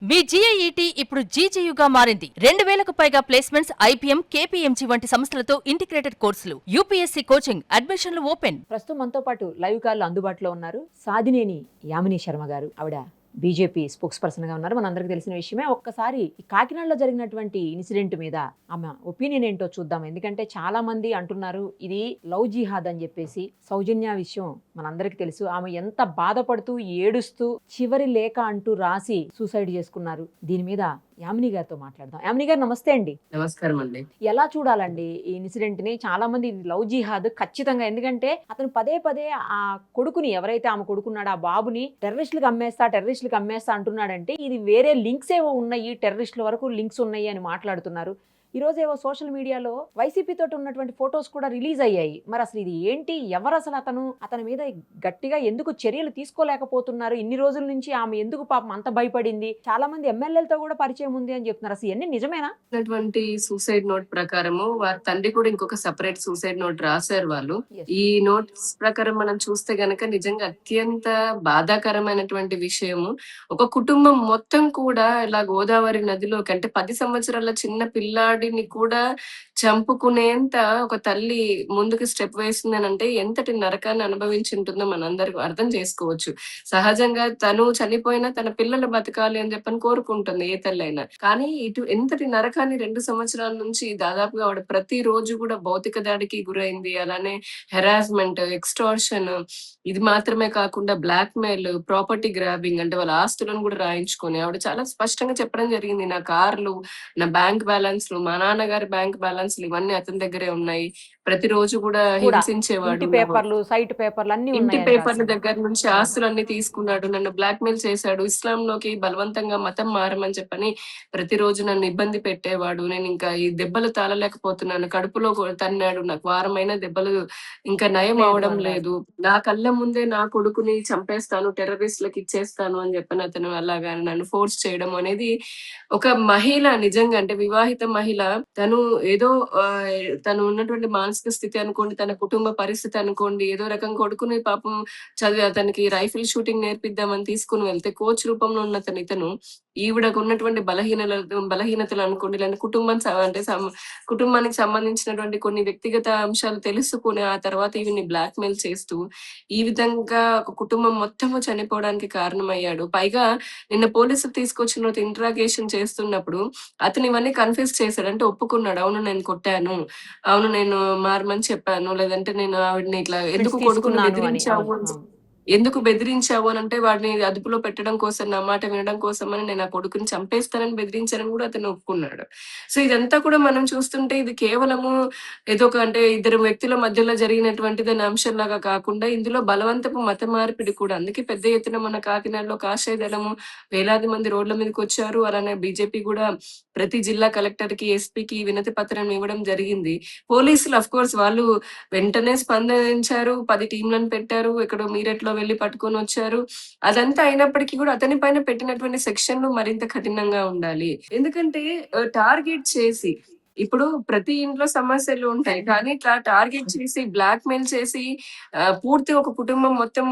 మీ జీఐఈటీ ఇప్పుడు జీజీయూగా మారింది. 2000కు పైగా ప్లేస్మెంట్స్, ఐపీఎం, కేపీఎంజీ వంటి సంస్థలతో ఇంటిగ్రేటెడ్ కోర్సులు. యూపీఎస్సీ కోచింగ్, అడ్మిషన్లు ఓపెన్. ప్రస్తుతం మనతో పాటు లైవ్ కాల్ అందుబాటులో ఉన్నారు సాదినేని యామిని శర్మ గారు. ఆవిడ బీజేపీ స్పోక్స్ పర్సన్ గా ఉన్నారు. మనందరికీ తెలిసిన విషయమే. ఒక్కసారి ఈ కాకినాడలో జరిగినటువంటి ఇన్సిడెంట్ మీద ఆమె ఒపీనియన్ ఏంటో చూద్దాం. ఎందుకంటే చాలా మంది అంటున్నారు ఇది లవ్ జిహాద్ అని చెప్పేసి. సౌజన్య విషయం మనందరికీ తెలుసు. ఆమె ఎంత బాధపడుతూ ఏడుస్తూ చివరి లేఖ అంటూ రాసి సూసైడ్ చేసుకున్నారు. దీని మీద యామిని గారితో మాట్లాడదాం. యామిని గారు నమస్తే అండి. నమస్కారం అండి. ఎలా చూడాలండి ఈ ఇన్సిడెంట్ ని? చాలా మంది ఇది లవ్ జిహాద్ ఖచ్చితంగా. ఎందుకంటే అతను పదే పదే ఆ కొడుకుని, ఎవరైతే ఆమె కొడుకున్నాడో ఆ బాబుని టెర్రరిస్టులకు అమ్మేస్తా అంటున్నాడంటే ఇది వేరే లింక్స్ ఏవో ఉన్నాయి, టెర్రరిస్టుల వరకు లింక్స్ ఉన్నాయి అని మాట్లాడుతున్నారు. ఈ రోజు ఏవో సోషల్ మీడియాలో వైసీపీ తోటి ఉన్నటువంటి ఫొటోస్ కూడా రిలీజ్ అయ్యాయి. మరి అసలు ఇది ఏంటి? ఎవరు అసలు అతని మీద గట్టిగా ఎందుకు చర్యలు తీసుకోలేకపోతున్నారు? ఇన్ని రోజుల నుంచి ఆమె ఎందుకు పాపం అంత భయపడింది? చాలా మంది ఎమ్మెల్యేలతో కూడా పరిచయం ఉంది అని చెప్తున్నారు. అసలు ఇవన్నీ నిజమేనా? సూసైడ్ నోట్ ప్రకారము వారి తండ్రి కూడా ఇంకొక సెపరేట్ సూసైడ్ నోట్ రాశారు వాళ్ళు. ఈ నోట్స్ ప్రకారం మనం చూస్తే గనక నిజంగా అత్యంత బాధాకరమైనటువంటి విషయము. ఒక కుటుంబం మొత్తం కూడా ఇలా గోదావరి నదిలోకి, అంటే 10 సంవత్సరాల చిన్న పిల్లాడిని కూడా చంపుకునేంత ఒక తల్లి ముందుకు స్టెప్ వేసిందని అంటే ఎంతటి నరకాన్ని అనుభవించి ఉంటుందో మనందరికి అర్థం చేసుకోవచ్చు. సహజంగా తను చనిపోయినా తన పిల్లలు బతకాలి అని చెప్పని కోరుకుంటుంది ఏ తల్లి అయినా. కానీ ఇటు ఎంతటి నరకాన్ని 2 సంవత్సరాల నుంచి దాదాపుగా ఆవిడ ప్రతి రోజు కూడా భౌతిక దాడికి గురైంది. అలానే హెరాస్మెంట్, ఎక్స్టార్షన్, ఇది మాత్రమే కాకుండా బ్లాక్ మెయిల్, ప్రాపర్టీ గ్రాబింగ్, అంటే వాళ్ళ ఆస్తులను కూడా రాయించుకొని ఆవిడ చాలా స్పష్టంగా చెప్పడం జరిగింది. నా కార్లు, నా బ్యాంక్ బ్యాలెన్స్లు, మా నాన్నగారి బ్యాంక్ బ్యాలెన్స్లు ఇవన్నీ అతని దగ్గరే ఉన్నాయి. ప్రతిరోజు కూడా హింసించేవాడు. సైట్ పేపర్లు అన్ని ఇంటి పేపర్ల దగ్గర నుంచి ఆస్తులన్నీ తీసుకున్నాడు. నన్ను బ్లాక్ మెయిల్ చేశాడు. ఇస్లాంలోకి బలవంతంగా మతం మారమని చెప్పని ప్రతిరోజు నన్ను ఇబ్బంది పెట్టేవాడు. నేను ఇంకా ఈ దెబ్బలు తాళలేకపోతున్నాను. కడుపులో తన్నాడు. నాకు వారమైన దెబ్బలు ఇంకా నయం అవడం లేదు. నా కళ్ళ ముందే నా కొడుకుని చంపేస్తాను, టెర్రరిస్టులకు ఇచ్చేస్తాను అని చెప్పని అతను అలాగా నన్ను ఫోర్స్ చేయడం అనేది, ఒక మహిళ నిజంగా అంటే వివాహిత మహిళ తను ఏదో తను ఉన్నటువంటి మానసిక స్థితి అనుకోండి, తన కుటుంబ పరిస్థితి అనుకోండి, ఏదో రకం కొడుకుని పాపం చదివి అతనికి రైఫిల్ షూటింగ్ నేర్పిద్దామని తీసుకుని వెళ్తే కోచ్ రూపంలో ఉన్న ఇతను ఈవిడకు ఉన్నటువంటి బలహీనతలు అనుకోండి, లేదా కుటుంబానికి సంబంధించినటువంటి కొన్ని వ్యక్తిగత అంశాలు తెలుసుకుని ఆ తర్వాత ఈవిని బ్లాక్ మెయిల్ చేస్తూ ఈ విధంగా ఒక కుటుంబం మొత్తము చనిపోవడానికి కారణమయ్యాడు. పైగా నిన్న పోలీసులు తీసుకొచ్చిన ఇంట్రాగేషన్ చేస్తున్నప్పుడు అతను ఇవన్నీ కన్ఫ్యూజ్ చేశాడు. అంటే ఒప్పుకున్నాడు. అవును నేను కొట్టాను, అవును నేను మారమని చెప్పాను, లేదంటే నేను ఆవిడని ఇట్లా ఎందుకు కొడుకుని బెదిరించావు అని అంటే వాడిని అదుపులో పెట్టడం కోసం, నా మాట వినడం కోసం అని నేను ఆ కొడుకుని చంపేస్తానని బెదిరించానని కూడా అతను ఒప్పుకున్నాడు. సో ఇదంతా కూడా మనం చూస్తుంటే ఇది కేవలము ఏదో ఒక అంటే ఇద్దరు వ్యక్తుల మధ్యలో జరిగినటువంటిది అనే అంశంలాగా కాకుండా ఇందులో బలవంతపు మత మార్పిడి కూడా. అందుకే పెద్ద ఎత్తున మన కాకినాడలో కాషాయ దళము వేలాది మంది రోడ్ల మీదకి వచ్చారు. అలానే బీజేపీ కూడా ప్రతి జిల్లా కలెక్టర్ కి, ఎస్పీకి వినతి పత్రం ఇవ్వడం జరిగింది. పోలీసులు అఫ్ కోర్స్ వాళ్ళు వెంటనే స్పందించారు. 10 టీంలను పెట్టారు. ఎక్కడో మీరట్లో వెళ్లి పట్టుకొని వచ్చారు. అదంతా అయినప్పటికీ కూడా అతని పైన పెట్టినటువంటి సెక్షన్లు మరింత కఠినంగా ఉండాలి. ఎందుకంటే టార్గెట్ చేసి, ఇప్పుడు ప్రతి ఇంట్లో సమస్యలు ఉంటాయి, కానీ ఇట్లా టార్గెట్ చేసి బ్లాక్ మెయిల్ చేసి పూర్తి ఒక కుటుంబం మొత్తం,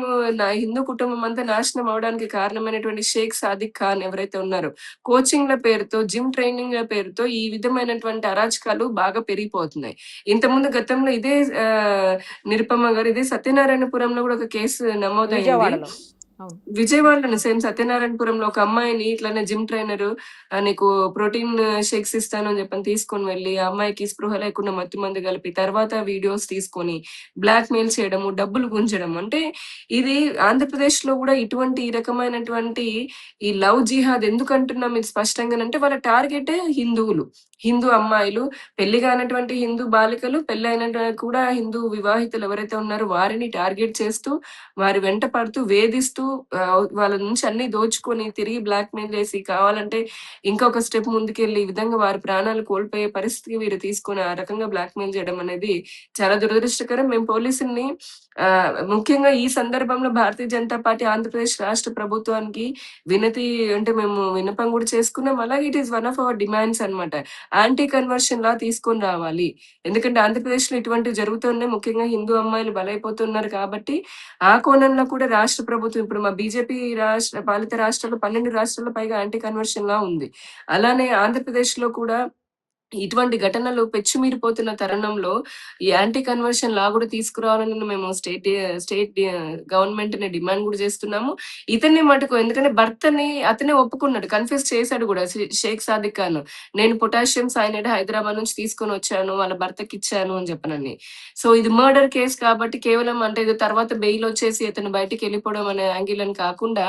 హిందూ కుటుంబం అంతా నాశనం అవడానికి కారణమైనటువంటి షేక్ సాదిక్ ఖాన్ ఎవరైతే ఉన్నారో, కోచింగ్ల పేరుతో, జిమ్ ట్రైనింగ్ పేరుతో ఈ విధమైనటువంటి అరాచకాలు బాగా పెరిగిపోతున్నాయి. ఇంతకుముందు గతంలో ఇదే నిరుపమ గారు ఇదే సత్యనారాయణపురంలో కూడా ఒక కేసు నమోదైంది. విజయవాడలో సేమ్ సత్యనారాయణపురంలో ఒక అమ్మాయిని ఇట్లానే జిమ్ ట్రైనర్ నీకు ప్రోటీన్ షేక్స్ ఇస్తాను అని చెప్పని తీసుకొని వెళ్ళి ఆ అమ్మాయికి స్పృహ లేకుండా మత్తు మందు కలిపి తర్వాత వీడియోస్ తీసుకొని బ్లాక్ మెయిల్ చేయడము, డబ్బులు గుంజడం. అంటే ఇది ఆంధ్రప్రదేశ్ లో కూడా ఇటువంటి ఈ రకమైనటువంటి ఈ లవ్ జిహాద్ ఎందుకు అంటున్నాం ఇది స్పష్టంగానంటే వాళ్ళ టార్గెట్ హిందువులు, హిందూ అమ్మాయిలు, పెళ్లి కానటువంటి హిందూ బాలికలు, పెళ్ళైనటువంటి కూడా హిందూ వివాహితులు ఎవరైతే ఉన్నారో వారిని టార్గెట్ చేస్తూ, వారి వెంట పడుతూ, వేధిస్తూ, వాళ్ళ నుంచి అన్ని దోచుకొని తిరిగి బ్లాక్ మెయిల్ చేసి కావాలంటే ఇంకొక స్టెప్ ముందుకెళ్ళి ఈ విధంగా వారి ప్రాణాలు కోల్పోయే పరిస్థితికి వీరు తీసుకొని ఆ రకంగా బ్లాక్ మెయిల్ చేయడం అనేది చాలా దురదృష్టకరం. మేము పోలీసుల్ని ముఖ్యంగా ఈ సందర్భంలో భారతీయ జనతా పార్టీ ఆంధ్రప్రదేశ్ రాష్ట్ర ప్రభుత్వానికి వినతి అంటే మేము విన్నపం కూడా చేసుకున్నాం. అలాగే it is one of our demands అన్నమాట. యాంటీ కన్వర్షన్ లా తీసుకొని రావాలి. ఎందుకంటే ఆంధ్రప్రదేశ్ లో ఇటువంటివి జరుగుతున్నాయి. ముఖ్యంగా హిందూ అమ్మాయిలు బలైపోతున్నారు కాబట్టి ఆ కోణంలో కూడా రాష్ట్ర ప్రభుత్వం ఇప్పుడు ఇప్పుడు మా బీజేపీ పాలిత రాష్ట్రాల్లో 12 రాష్ట్రాల్లో పైగా యాంటీ కన్వర్షన్ లా ఉంది. అలానే ఆంధ్రప్రదేశ్‌లో కూడా ఇటువంటి ఘటనలు పెచ్చుమీరిపోతున్న తరుణంలో ఈ యాంటీ కన్వర్షన్ లా గూడా తీసుకురావాలని మేము స్టేట్ గవర్నమెంట్‌ని డిమాండ్ గూడా చేస్తున్నాము. ఇతన్ని మటుకు ఎందుకంటే అతనే ఒప్పుకున్నాడు. కన్ఫెస్ చేసాడు గూడా షేక్ సాదిక్ ఖాన్. నేను పొటాషియం సయనైడ్ హైదరాబాద్ నుంచి తీసుకొనొచ్చాను. వాళ్ళ భర్తకిచ్చాను అని చెప్పనని. సో ఇది మర్డర్ కేస్ కాబట్టి కేవలం అంటే ఇది తర్వాత బెయిల్ వచ్చేసి అతను బయటికెళ్ళిపోవడం అనే యాంగిల్ అని కాకుండా,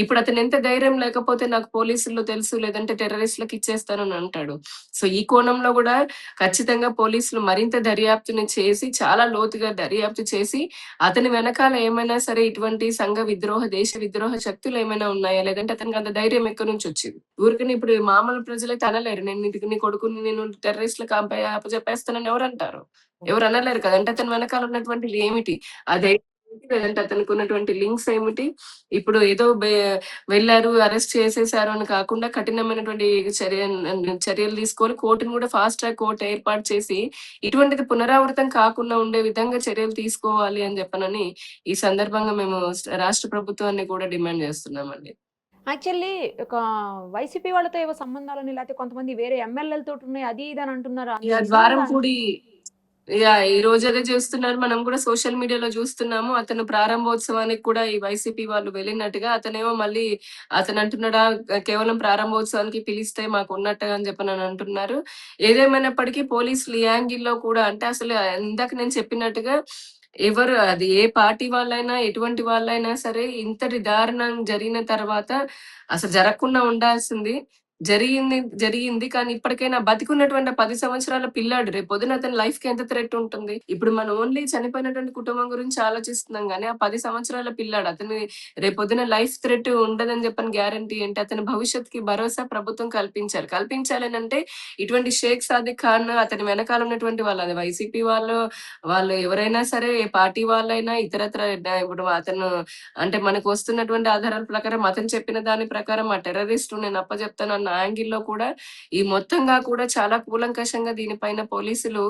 ఇప్పుడు అతను ఎంత ధైర్యం లేకపోతే నాకు పోలీసుల్లో తెలుసు లేదంటే టెర్రరిస్ట్‌లకి ఇచ్చేస్తానని అంటాడు. సో ఈ కోణంలో గూడా ఖచ్చితంగా పోలీసులు మరింత దర్యాప్తుని చేసి, చాలా లోతుగా దర్యాప్తు చేసి, అతని వెనకాల ఏమైనా సరే ఇటువంటి సంఘ విద్రోహ, దేశ విద్రోహ శక్తులేమైనా ఉన్నాయా? లేదంటే అతనికి అంత ధైర్యం ఎక్కడి నుంచొచ్చింది? ఊరికనే ఇప్పుడు మామూలు ప్రజలైతే అనలేరు. నీ కొడుకుని నేను టెర్రరిస్ట్‌లకి అప్పజెప్పేస్తానని ఎవరంటారు? ఎవరు అనలేరు కదా! అంటే అతని వెనకాల ఉన్నటువంటిది ఏమిటి? అదే లేదంటే అతనికి ఉన్నటువంటి లింక్స్ ఏమిటి? ఇప్పుడు ఏదో వెళ్లారు, అరెస్ట్ చేసేసారు అని కాకుండా కఠినమైనటువంటి చర్యలు తీసుకొని కోర్టుని కూడా ఫాస్ట్ ట్రాక్ కోర్ట్ ఏర్పాటు చేసి, ఇటువంటిది పునరావృతం కాకుండా ఉండే విధంగా చర్యలు తీసుకోవాలి అని చెప్పనని ఈ సందర్భంగా మేము రాష్ట్ర ప్రభుత్వాన్ని కూడా డిమాండ్ చేస్తున్నామండి. యాక్చువల్లీ ఒక వైసీపీ వాళ్ళతో ఏవో సంబంధాలని లేకపోతే కొంతమంది వేరే ఎమ్మెల్యేలతోటి ఉన్నాయి అది ఇది అని అంటున్నారు. అది నిజమేనా? ద్వారంపూడి ఈ రోజు అదే చేస్తున్నారు. మనం కూడా సోషల్ మీడియాలో చూస్తున్నాము. అతను ప్రారంభోత్సవానికి కూడా ఈ వైసీపీ వాళ్ళు వెళ్ళినట్టుగా, అతనేమో మళ్ళీ అతను అంటున్నాడా కేవలం ప్రారంభోత్సవానికి పిలిస్తే మాకున్నట్టుగా అని చెప్పనని అంటున్నారు. ఏదేమైనప్పటికీ పోలీసులు ఈ యాంగిల్‌లో కూడా అంటే అసలు ఇందాక నేను చెప్పినట్టుగా ఎవరు అది ఏ పార్టీ వాళ్ళైనా, ఎటువంటి వాళ్ళైనా సరే ఇంతటి దారుణం జరిగిన తర్వాత అసలు జరగకుండా ఉండాల్సింది. జరిగింది. కానీ ఇప్పటికైనా బతికున్నటువంటి 10 సంవత్సరాల పిల్లాడు రేపొద్దున అతని లైఫ్‌కి ఎంత థ్రెట్ ఉంటుంది? ఇప్పుడు మనం ఓన్లీ చనిపోయినటువంటి కుటుంబం గురించి ఆలోచిస్తున్నాం గానీ, ఆ 10 సంవత్సరాల పిల్లాడు అతని రేపొద్దున లైఫ్ థ్రెట్ ఉండదని చెప్పని గ్యారంటీ ఏంటి? అతని భవిష్యత్తుకి భరోసా ప్రభుత్వం కల్పించాలి. కల్పించాలనంటే ఇటువంటి షేక్ సాదిక్ ఖాన్ అతని వెనకాల ఉన్నటువంటి వాళ్ళు అది వైసీపీ వాళ్ళు ఎవరైనా సరే ఏ పార్టీ వాళ్ళైనా ఇతరత్ర ఇప్పుడు అతను అంటే మనకు వస్తున్నటువంటి ఆధారాల ప్రకారం అతను చెప్పిన దాని ప్రకారం ఆ టెర్రరిస్ట్ నేను అప్పజెప్తాను అన్న యాంగిల్‌లో కూడా ఈ మొత్తంగా కూడా చాలా కూలంకషంగా దీనిపైన పోలీసులు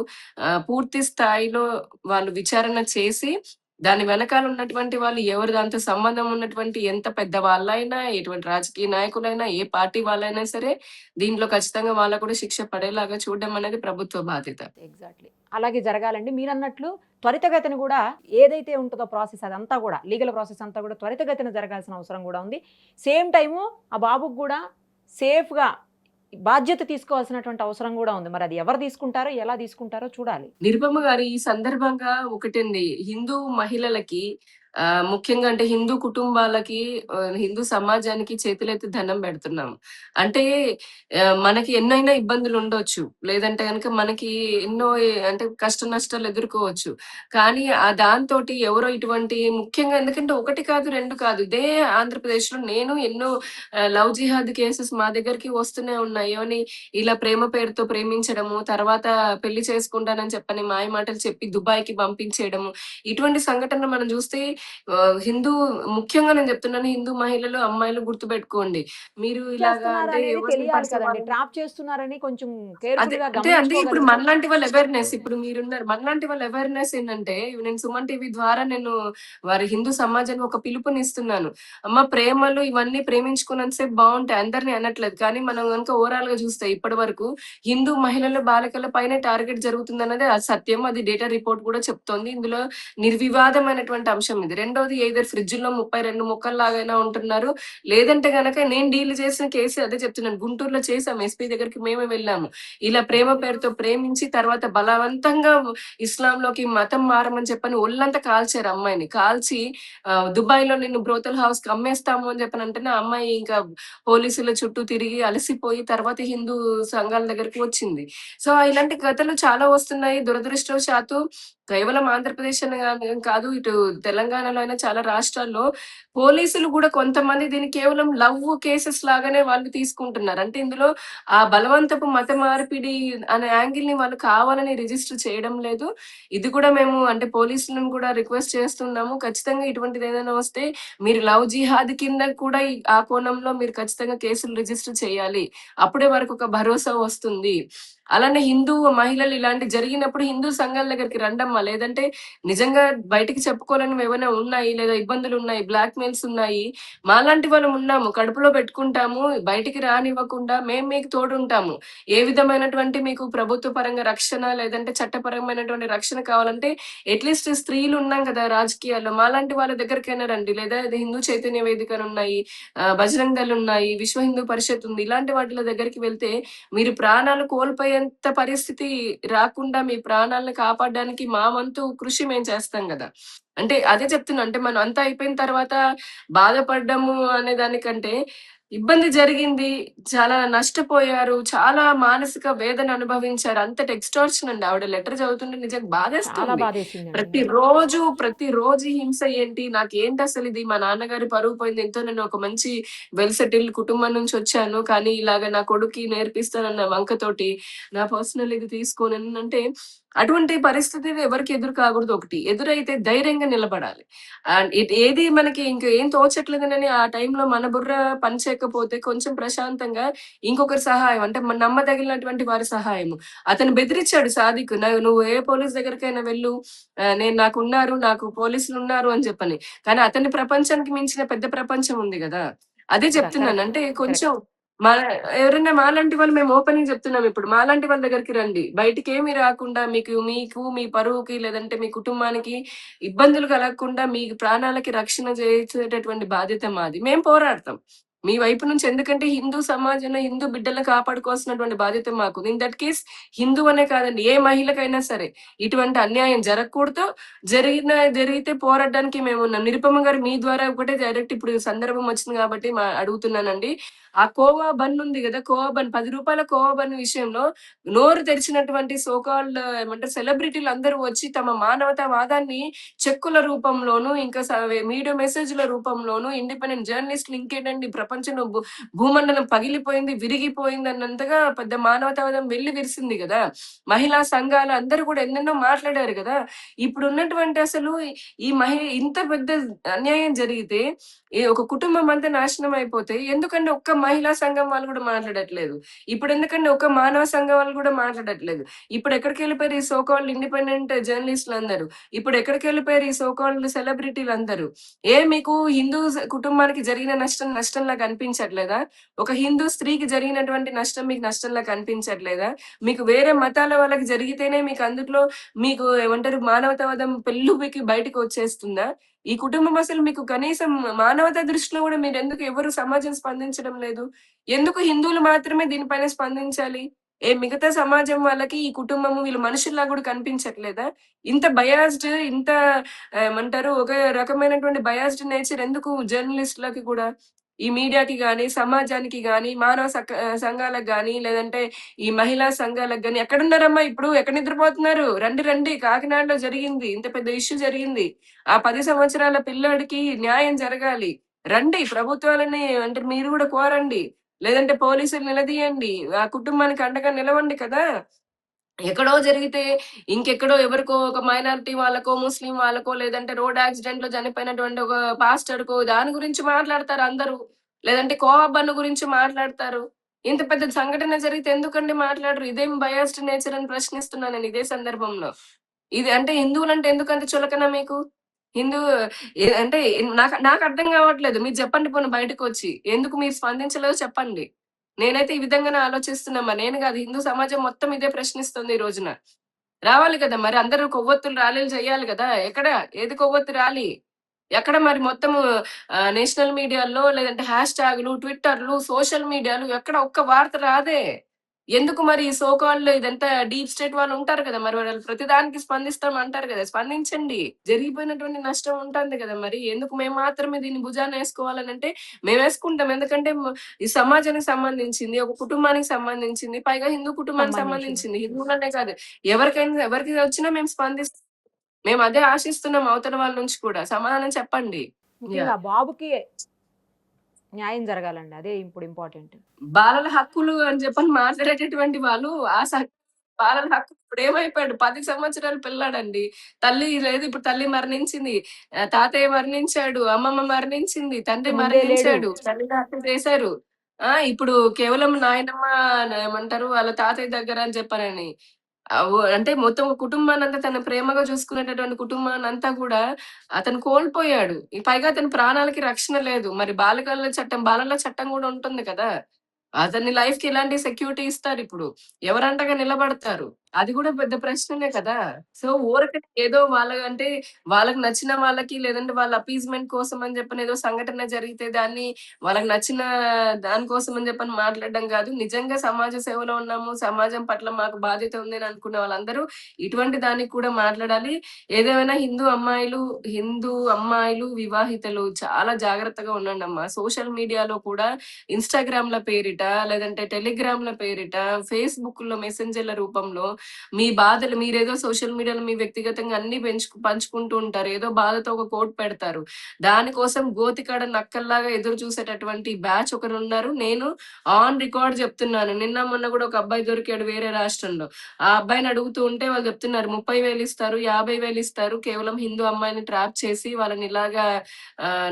పూర్తి స్థాయిలో వాళ్ళు విచారణ చేసి దాని వెనకాల ఉన్నటువంటి వాళ్ళు ఎవరు దాంతో సంబంధం ఉన్నటువంటి ఎంత పెద్ద వాళ్ళైనా, ఎటువంటి రాజకీయ నాయకులైనా, ఏ పార్టీ వాళ్ళైనా సరే దీంట్లో ఖచ్చితంగా వాళ్ళకు కూడా శిక్ష పడేలాగా చూడడం అనేది ప్రభుత్వ బాధ్యత. ఎగ్జాక్ట్‌లీ. అలాగే జరగాలండి. మీరన్నట్లు త్వరితగతిన గూడా ఏదైతే ఉంటదో ప్రాసెస్ అదంతా గూడా లీగల్ ప్రాసెస్ అంతా గూడా త్వరితగతిన జరగాల్సిన అవసరం గూడా ఉంది. సేమ్ టైము ఆ బాబుకి గూడా సేఫ్‌గా బాధ్యత తీసుకోవాల్సినటువంటి అవసరం గూడా ఉంది. మరి అది ఎవరు తీసుకుంటారో, ఎలా తీసుకుంటారో చూడాలి. నిరుపమ గారు ఈ సందర్భంగా ఒకటండి. హిందూ మహిళలకి ముఖ్యంగా అంటే హిందూ కుటుంబాలకి హిందూ సమాజానికి చేతులెత్తి దండం పెడుతున్నాం. అంటే మనకి ఎన్నైనా ఇబ్బందులుండొచ్చు. లేదంటే గనక మనకి ఎన్నో అంటే కష్ట నష్టాలు ఎదుర్కోవచ్చు. కానీ దాంతోటి ఎవరో ఇటువంటి ముఖ్యంగా ఎందుకంటే 1 కాదు, 2 కాదు. ఇదే ఆంధ్రప్రదేశ్‌లో నేను ఎన్నో లవ్ జిహాద్ కేసెస్ మా దగ్గరికి వస్తూనే ఉన్నాయి. ఏమని ఇలా ప్రేమ పేరుతో ప్రేమించడము, తర్వాత పెళ్లి చేసుకుంటానని చెప్పని మాయమాటలు చెప్పి దుబాయ్‌కి పంపించేయడము. ఇటువంటి సంఘటనలు మనం చూస్తే హిందూ ముఖ్యంగా నేను చెప్తున్నాను హిందూ మహిళలు, అమ్మాయిలు గుర్తుపెట్టుకోండి. మీరు ఇలాగా అంటే చేస్తున్నారనేది ఎవరిని తెలియాలి కదండీ. పడితే ట్రాప్ చేస్తున్నారని కొంచెం అదే. కేర్‌ఫుల్‌గా అంటే ఇప్పుడు గమనించుకోగలిగితే మనలాంటి వాళ్ళ అవేర్‌నెస్ ఇప్పుడు మీరున్నారు. మనలాంటి వాళ్ళ అవేర్‌నెస్ ఏంటంటే, నేను సుమన్ టీవీ ద్వారా నేను వారి హిందూ సమాజానికి ఒక పిలుపునిస్తున్నాను. అమ్మ ప్రేమలు ఇవన్నీ ప్రేమించుకున్నంత సేపు బావుంటాయి. అందరిని అనట్లేదు. కానీ మనం గనుక ఓవరాల్‌గా చూస్తే ఇప్పటి వరకు హిందూ మహిళలు, బాలికల పైనే టార్గెట్ జరుగుతుందన్నది అది సత్యం. అది డేటా రిపోర్ట్ కూడా చెప్తోంది. ఇందులో నిర్వివాదమైనటువంటి అంశం ఇది. రెండోది ఎయిదర్ ఫ్రిడ్జ్‌లో 32 మొక్కల్లాగైనా ఉంటున్నారు. లేదంటే గనక నేను డీల్ చేసిన కేసు అదే చెప్తున్నాను. గుంటూరులో చేసాం. ఎస్పీ దగ్గరికి మేమే వెళ్ళాము. ఇలా ప్రేమ పేరుతో ప్రేమించి తర్వాత బలవంతంగా ఇస్లాంలోకి మతం మారమని చెప్పని ఒళ్ళంతా కాల్చారు అమ్మాయిని. కాల్చి దుబాయ్‌లో నిన్ను బ్రోతల్ హౌస్‌కి అమ్మేస్తాము అని చెప్పనంటేనే ఆ అమ్మాయి ఇంకా పోలీసుల చుట్టూ తిరిగి అలసిపోయి తర్వాత హిందూ సంఘాల దగ్గరికి వచ్చింది. సో, ఇలాంటి కథలు చాలా వస్తున్నాయి. దురదృష్టవశాత్తు కేవలం ఆంధ్రప్రదేశ్ అని కాదు ఇటు తెలంగాణలో అయినా చాలా రాష్ట్రాల్లో పోలీసులు గూడా కొంతమంది దీన్ని కేవలం లవ్ కేసెస్ లాగానే వాళ్ళు తీసుకుంటున్నారు. అంటే ఇందులో ఆ బలవంతపు మత మార్పిడి అనే యాంగిల్‌ని వాళ్ళు కావాలని రిజిస్టర్ చేయడం లేదు. ఇది కూడా మేము అంటే పోలీసులను కూడా రిక్వెస్ట్ చేస్తున్నాము. ఖచ్చితంగా ఇటువంటిదేదైనా వస్తే మీరు లవ్ జిహాద్ కింద కూడా ఆ కోణంలో మీరు ఖచ్చితంగా కేసులు రిజిస్టర్ చేయాలి. అప్పుడే వారికొక భరోసా వస్తుంది. అలానే హిందూ మహిళలు ఇలాంటి జరిగినప్పుడు హిందూ సంఘాల దగ్గరికి రండమ్మా. లేదంటే నిజంగా బయటికి చెప్పుకోలేనివి ఏమైనా ఉన్నాయి, లేదా ఇబ్బందులున్నాయి, బ్లాక్ మెయిల్స్ ఉన్నాయి. మాలాంటి వాళ్ళం ఉన్నాము. కడుపులో పెట్టుకుంటాము. బయటికి రానివ్వకుండా మేము మీకు తోడుంటాము. ఏ విధమైనటువంటి మీకు ప్రభుత్వ పరంగా రక్షణ, లేదంటే చట్టపరమైనటువంటి రక్షణ కావాలంటే అట్‌లీస్ట్ స్త్రీలు ఉన్నాం కదా రాజకీయాల్లో. మాలాంటి వాళ్ళ దగ్గరికైనా రండి. లేదా ఇది హిందూ చైతన్య వేదికలున్నాయి, బజరంగ్ దళ్ ఉన్నాయి, విశ్వ హిందూ పరిషత్ ఉంది. ఇలాంటి వాటిల దగ్గరికి వెళ్తే మీరు ప్రాణాలు కోల్పోయేంత పరిస్థితి రాకుండా మీ ప్రాణాలను కాపాడడానికి మా వంతు కృషి మేము చేస్తాం గదా! అంటే అదే చెప్తున్నా. అంటే మనం అంతా అయిపోయిన తర్వాత బాధపడ్డము అనే దానికంటే ఇబ్బంది జరిగింది. చాలా నష్టపోయారు. చాలా మానసిక వేదన అనుభవించారు. అంతటి ఎక్స్‌టార్షన్ అండి. ఆవిడ లెటర్ చదువుతుంటే నిజంగా చాలా బాధేస్తుంది. బాధేసిందండి నిజంగా. ప్రతిరోజు హింస ఏంటి? నాకేంటసలిది? మా నాన్నగారి పరువు పోయింది. ఎంతో నేను ఒక మంచి వెల్ సెటిల్డ్ కుటుంబం నుంచొచ్చాను. కానీ ఇలాగ నా కొడుక్కి నేర్పిస్తానన్న వంకతోటి నా పర్సనల్ ఇది తీసుకోననంటే అటువంటి పరిస్థితి ఎవరికీ ఎదురు కాకూడదు ఒకటి. ఎదురైతే ధైర్యంగా నిలబడాలి. అండ్ ఏది మనకి ఇంక ఏం తోచట్లేదనని ఆ టైంలో మన బుర్ర పని చేయకపోతే కొంచెం ప్రశాంతంగా ఇంకొకరి సహాయం అంటే నమ్మదగినటువంటి వారి సహాయము. అతను బెదిరిచ్చాడు సాదిక్. నువ్వు ఏ పోలీస్ దగ్గరికైనా వెళ్ళు. నాకు పోలీసులున్నారు అని చెప్పని. కానీ అతని ప్రపంచానికి మించిన పెద్ద ప్రపంచం ఉంది గదా! అదే చెప్తున్నాను. కరెక్ట్. అంటే కరెక్ట్. కొంచెం మా ఎవరైనా మాలాంటి వాళ్ళు మేము ఓపెన్‌గా చెప్తున్నాం ఇప్పుడు. మాలాంటి వాళ్ళ దగ్గరికి రండి. బయటికేమి రాకుండా మీ పరువుకి లేదంటే మీ కుటుంబానికి ఇబ్బందులు కలగకుండా మీ ప్రాణాలకి రక్షణ చేసేటటువంటి బాధ్యత మాది. మేము పోరాడతాం. మీ వైపు నుంచి ఎందుకంటే హిందూ సమాజంలో హిందూ బిడ్డలను కాపాడుకోవాల్సినటువంటి బాధ్యత మాకుంది. ఇన్ దట్ కేస్ హిందూ అనే కాదండి. ఏ మహిళకైనా సరే ఇటువంటి అన్యాయం జరగకూడదు. జరిగితే పోరాడడానికి మేమున్నాం. నిరుపమ గారు మీ ద్వారా ఒకటే డైరెక్ట్ ఇప్పుడు సందర్భం వచ్చింది కాబట్టి అడుగుతున్నానండి. ఆ కోవా బన్ ఉంది గదా! కోవా బన్ రూ. 10 కోవా బన్ విషయంలో నోరు తెరిచినటువంటి సో కాల్డ్ ఏమంటారు సెలబ్రిటీలందరూ వచ్చి తమ మానవతావాదాన్ని చెక్కుల రూపంలోను, ఇంకా వీడియో మెసేజ్‌ల రూపంలోను ఇండిపెండెంట్ జర్నలిస్ట్‌లు ఇంకేంటండి ప్రపంచంలో భూమండలం పగిలిపోయింది, విరిగిపోయింది అన్నంతగా పెద్ద మానవతావాదం వెల్లి విరిసింది గదా! మహిళా సంఘాలు అందరూ కూడా ఎన్నెన్నో మాట్లాడారు గదా! ఇప్పుడున్నటువంటి అసలు ఇంత పెద్ద అన్యాయం జరిగితే ఒక కుటుంబం అంతా నాశనం అయిపోతే ఎందుకండి ఒక్క మహిళా సంఘం వాళ్ళు గూడా మాట్లాడట్లేదు. ఇప్పుడెందుకండి ఒక్క మానవ సంఘం వాళ్ళు గూడా మాట్లాడట్లేదు. ఇప్పుడెక్కడికెళ్ళిపోయారు ఈ సో కాల్డ్ ఇండిపెండెంట్ జర్నలిస్ట్‌లందరూ? ఇప్పుడెక్కడికెళ్ళిపోయారు ఈ సో కాల్డ్ సెలబ్రిటీలందరూ? మీకు హిందూ కుటుంబానికి జరిగిన నష్టం నష్టంలా కనిపించట్లేదా? ఒక హిందూ స్త్రీకి జరిగినటువంటి నష్టం మీకు నష్టంలా కనిపించట్లేదా? మీకు వేరే మతాల వాళ్ళకి జరిగితేనే మీకు అందుట్లో మీకు ఏమంటారు మానవతావాదం పెల్లుబికి బయటకొచ్చేస్తుందా? ఈ కుటుంబం అసలు మీకు కనీసం మానవతా దృష్టిలో గూడా మీరెందుకు ఎవరు సమాజం స్పందించడం లేదు? ఎందుకు హిందువులు మాత్రమే దీనిపైన స్పందించాలి? మిగతా సమాజం వాళ్ళకి ఈ కుటుంబము వీళ్ళు మనుషుల్లా గూడా కనిపించట్లేదా? ఇంత బయాస్డ్ ఇంత ఏమంటారు ఒక రకమైనటువంటి బయాస్డ్ నేచర్ ఎందుకు జర్నలిస్ట్‌లకి గూడా? ఈ మీడియాకి గాని, సమాజానికి గాని, మానవ సంఘాలకు గాని, లేదంటే ఈ మహిళా సంఘాలకు గాని ఎక్కడున్నారమ్మా ఇప్పుడు? ఎక్కడ నిద్రపోతున్నారు? రండి రండి కాకినాడలో జరిగింది. ఇంత పెద్ద ఇష్యూ జరిగింది. ఆ 10 సంవత్సరాల పిల్లోడికి న్యాయం జరగాలి. రండి ప్రభుత్వాలని అంటే మీరు గూడా కోరండి. లేదంటే పోలీసులు నిలదీయండి. ఆ కుటుంబానికి అండగా నిలవండి కదా! ఎక్కడో జరిగితే ఇంకెక్కడో ఎవరికో ఒక మైనారిటీ వాళ్ళకో, ముస్లిం వాళ్ళకో లేదంటే రోడ్ యాక్సిడెంట్‌లో చనిపోయినటువంటి ఒక పాస్టర్‌కో దాని గురించి మాట్లాడతారు అందరూ. లేదంటే కోఆబన్ గురించి మాట్లాడతారు. ఇంత పెద్ద సంఘటన జరిగితే ఎందుకండి మాట్లాడరు? ఇదేం బయాస్డ్ నేచర్ అని ప్రశ్నిస్తున్నా నేను ఇదే సందర్భంలో. ఇది అంటే హిందువులంటే ఎందుకంత చులకన మీకు? హిందూ అంటే నాకర్థం కావట్లేదు. మీరు చెప్పండి పోనీ బయటకొచ్చి. ఎందుకు మీరు స్పందించలేదో చెప్పండి. నేనైతే ఈ విధంగానే ఆలోచిస్తున్నా. నేను గాదు హిందూ సమాజం మొత్తం ఇదే ప్రశ్నిస్తుంది ఈ రోజున. రావాలి కదా! మరి అందరూ కొవ్వొత్తులు ర్యాలీలు చేయాలి గదా! ఎక్కడ? ఏది కొవ్వొత్తి ర్యాలీ? ఎక్కడ మరి మొత్తము నేషనల్ మీడియాలో లేదంటే హ్యాష్ ట్యాగులు, ట్విట్టర్‌లు, సోషల్ మీడియాలు ఎక్కడ ఒక్క వార్త రాదే. ఎందుకు మరి ఈ సో కాల్డ్ ఇదంతా డీప్ స్టేట్ వాళ్ళు ఉంటారు కదా! మరి వాళ్ళు ప్రతిదానికి స్పందిస్తాం అంటారు గదా! స్పందించండి. జరిగిపోయినటువంటి నష్టం ఉంటాంది గదా! మరి. ఎందుకు మేము మాత్రమే దీన్ని భుజానేసుకోవాలనంటే మేమేసుకుంటాం. ఎందుకంటే ఈ సమాజానికి సంబంధించింది, ఒక కుటుంబానికి సంబంధించింది, పైగా హిందూ కుటుంబానికి సంబంధించింది. సంబంధించింది. హిందువులనే కాదు ఎవరికి వచ్చినా మేము మేము అదే ఆశిస్తున్నాం అవతల వాళ్ళ నుంచి కూడా. సమాధానం చెప్పండి. ముఖ్యంగా యాహ్! ఆ బాబుకి న్యాయం జరగాలండి. అదే ఇప్పుడు ఇంపార్టెంట్. బాలల హక్కులు అని చెప్పని మాట్లాడేటటువంటి వాళ్ళు బాలల హక్కు ఇప్పుడేమైపోయాడు 10 సంవత్సరాల పిల్లాడండి. తల్లి లేదు ఇప్పుడు తల్లి మరణించింది. తాతయ్య మరణించాడు. అమ్మమ్మ మరణించింది. తండ్రి ముందే లేడు. మరణించాడు. తల్లిని హత్య చేశారు. ఇప్పుడు కేవలం నాయనమ్మ ఏమంటారు వాళ్ళ తాతయ్య దగ్గర అని చెప్పానని. అంటే మొత్తం కుటుంబాన్నంతా తన ప్రేమగా చూసుకునేటటువంటి కుటుంబాన్నంతా గూడా అతను కోల్పోయాడు. పైగా అతని ప్రాణాలకి రక్షణ లేదు. మరి బాలల చట్టం గూడా ఉంటుంది కదా! అతని లైఫ్‌కి ఎలాంటి సెక్యూరిటీ ఇస్తారిప్పుడు? ఎవరంటగా నిలబడతారు? అది గూడా పెద్ద ప్రశ్ననే కదా! సో, ఊరకనే ఏదో అంటే వాళ్ళకి నచ్చిన వాళ్ళకి లేదంటే వాళ్ళ అప్పీజ్‌మెంట్ కోసం అని చెప్పని ఏదో సంఘటన జరిగితే దాన్ని వాళ్ళకి నచ్చిన దాని కోసం అని చెప్పని మాట్లాడడం గాదు. నిజంగా సమాజ సేవలో ఉన్నాము, సమాజం పట్ల మాకు బాధ్యత ఉంది అని అనుకునే వాళ్ళందరూ ఇటువంటి దానికి కూడా మాట్లాడాలి. ఏదేమైనా హిందూ అమ్మాయిలు వివాహితలు చాలా జాగ్రత్తగా ఉండండమ్మా. సోషల్ మీడియాలో కూడా ఇన్‌స్టాగ్రామ్‌ల పేరిట, లేదంటే టెలిగ్రామ్‌ల పేరిట, ఫేస్‌బుక్‌లో మెసెంజర్‌ల రూపంలో మీ బాధలు మీరేదో సోషల్ మీడియాలో మీ వ్యక్తిగతంగా అన్నీ పంచుకుంటూ ఉంటారు. ఏదో బాధతో ఒక కోట్ పెడతారు. దానికోసం గోతికాడ నక్కల్లాగా ఎదురు చూసేటటువంటి బ్యాచ్ ఒకరున్నారు. నేను ఆన్ రికార్డ్ చెప్తున్నాను. నిన్న మొన్న గూడా ఒక అబ్బాయి దొరికాడు వేరే రాష్ట్రంలో. ఆ అబ్బాయిని అడుగుతూ ఉంటే వాళ్ళు చెప్తున్నారు 30,000 ఇస్తారు, 50,000 ఇస్తారు. కేవలం హిందూ అమ్మాయిని ట్రాప్ చేసి వాళ్ళని ఇలాగా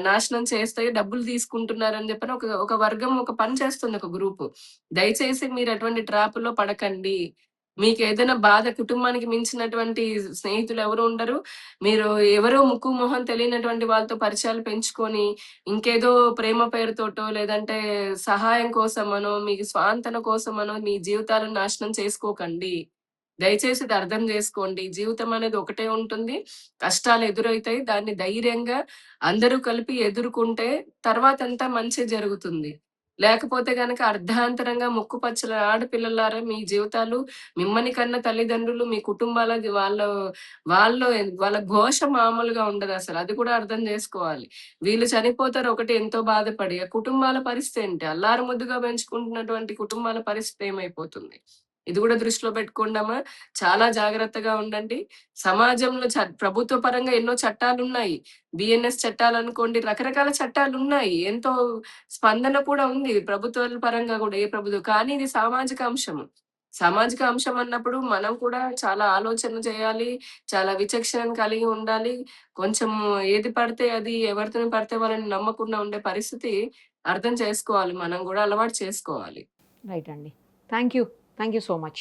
నాశనం చేస్తే డబ్బులు తీసుకుంటున్నారని చెప్పని ఒక వర్గం ఒక పని చేస్తుంది ఒక గ్రూపు. దయచేసి మీరు అటువంటి ట్రాప్‌లో పడకండి. మీకేదైనా బాధ కుటుంబానికి మించినటువంటి స్నేహితులు ఎవరు ఉండరు. మీరు ఎవరో ముక్కు, మొహం తెలియనటువంటి వాళ్ళతో పరిచయాలు పెంచుకొని, ఇంకేదో ప్రేమ పేరుతోటో, లేదంటే సహాయం కోసమనో, మీకు స్వాంతన కోసమనో మీ జీవితాలను నాశనం చేసుకోకండి. దయచేసి ఇది అర్థం జేసుకోండి. జీవితం అనేది ఒకటే ఉంటుంది. కష్టాలు ఎదురైతాయి. దాన్ని ధైర్యంగా అందరూ కలిపి ఎదుర్కొంటే తర్వాతంతా మంచే జరుగుతుంది. లేకపోతే గనక అర్ధాంతరంగా ముక్కుపచ్చల ఆడపిల్లలారా మీ జీవితాలు మిమ్మల్ని కన్న తల్లిదండ్రులు, మీ కుటుంబాలది వాళ్ళ వాళ్ళ ఘోష మామూలుగా ఉండదసలు. అది కూడా అర్థం జేసుకోవాలి. వీళ్ళు చనిపోతారు ఒకటి ఎంతో బాధపడి. ఆ కుటుంబాల పరిస్థితి ఏంటి? అల్లారు ముద్దుగా పెంచుకుంటున్నటువంటి కుటుంబాల పరిస్థితి ఏమైపోతుంది? ఇది గూడా దృష్టిలో పెట్టుకోండమ్మా. చాలా జాగ్రత్తగా ఉండండి. సమాజంలో ప్రభుత్వ పరంగా ఎన్నో చట్టాలున్నాయి. బిఎన్ఎస్ చట్టాలనుకోండి, రకరకాల చట్టాలున్నాయి. ఎంతో స్పందన కూడా ఉంది ప్రభుత్వాల పరంగా గూడా కానీ ఇది సామాజిక అంశము. సామాజిక అంశం అన్నప్పుడు మనం కూడా చాలా ఆలోచన చేయాలి. చాలా విచక్షణను కలిగి ఉండాలి. కొంచెం ఏది పడితే అది ఎవరితోని పడితే వాళ్ళని నమ్మకుండా ఉండే పరిస్థితి అర్థం చేసుకోవాలి. మనం గూడా అలవాటు చేసుకోవాలి. రైట్ అండి. Thank you. Thank you so much.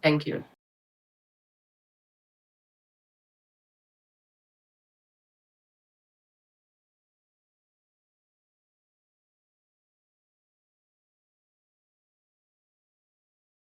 Thank you.